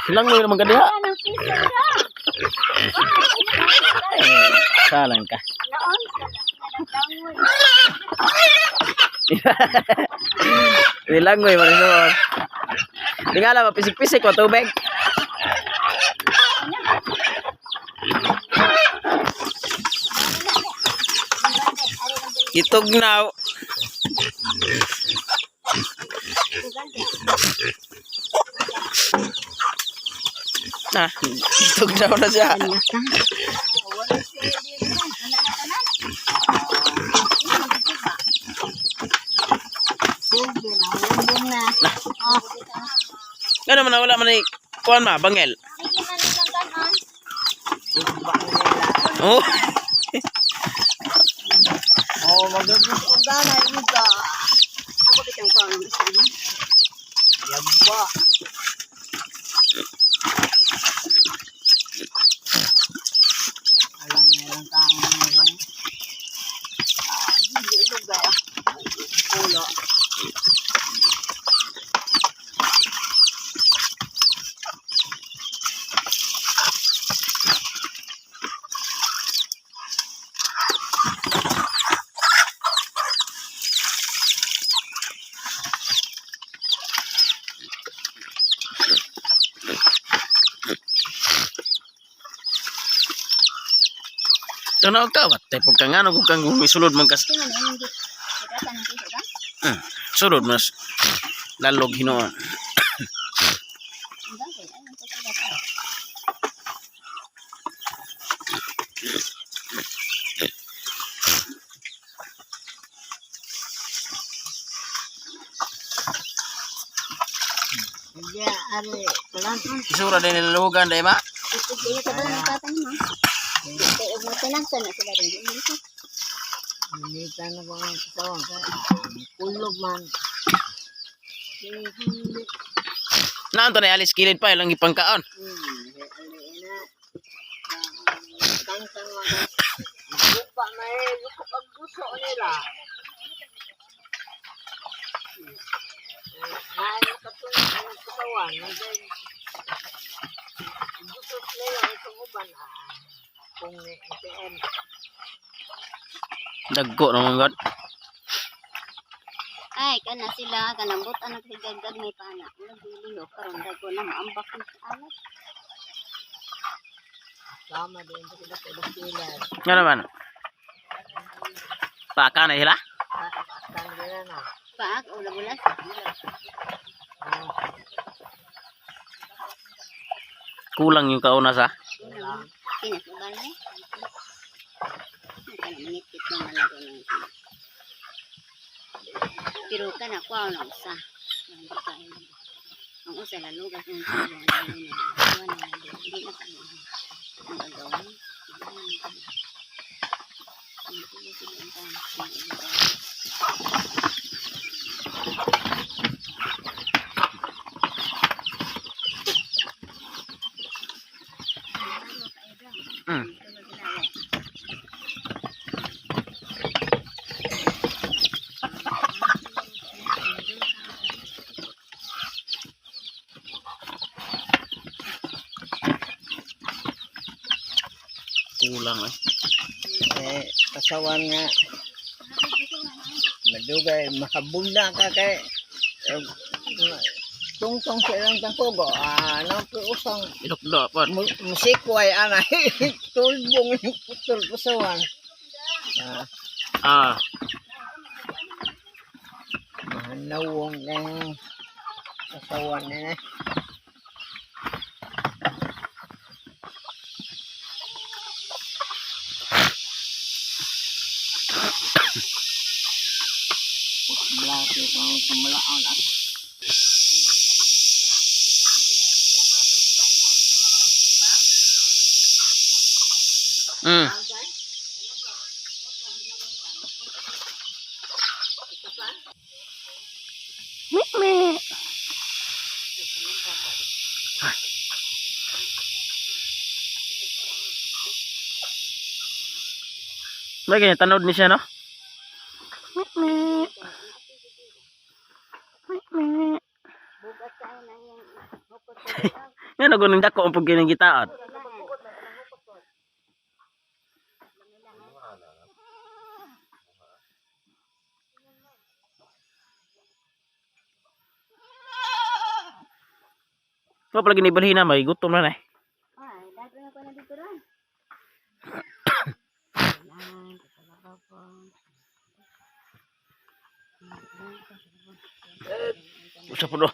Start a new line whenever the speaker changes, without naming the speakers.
Langoy naman ka diha. Salang ka. Langoy man noon. Tingala mapisik-pisik ko tubig. Itugnaw. Nah, itugnaw na siya. Ano man wala man ni kuan ma bangel. Oh.
Oh, maganda na ito. Ako bitang kuan mo. Yabba. Alang tao mo. Hindi ba? Pulo.
Tanaw ka wat tay pagkangano kung kang misulod man kas. Sulod mas lalog hinoon.
Dia are pelan.
Isura din nilalugan day ma.
Iya ka ba tatay mo? Kaya mo tinagsan na sila rin. Hindi ka na ba ang kasawang ka? Kulog man.
Nanto na alis kilid pa ilang ipangkaon.
Tangtang mo. Lupa na eh. Lupa pag gusto nila. Ano ka ito ang kasawan? Gusto nila itong uban. Kung NTN.
Dagko naman god.
Ay, kana sila, kanambot anak higagdag may pana. Nagbili o karon dago na maambak ni alat.
Sama din sa sila sa ilan.
Nga naman. Paka na sila?
Tang nila na.
Paak, ula bulas.
Kulang yung kauna sa.
Pinasubal ni. Kana manipit na malago ng pero kana kuha na usa. Ang usa lalugas ng tulong. Hindi na kami. Ang gagawin.
Kulang eh.
Kasawan nga. Madugay, makabunda ka kay tungtong silang tangkogo. Ano po usang
Ilokdo po.
musikway ana. Tulbong putol kasawan. Mahanawong ng kasawan na. Belati kau kemalaan aku.
Mik. Bagay tanod ni siya no? Mik.
Bukas tayo na yung hukot
Nga nagunang dako ang pagkining gitaot. Kau palagi ni balhin na may gutom na na.
Ay, dahil na ko na dito ron.
Usa po do.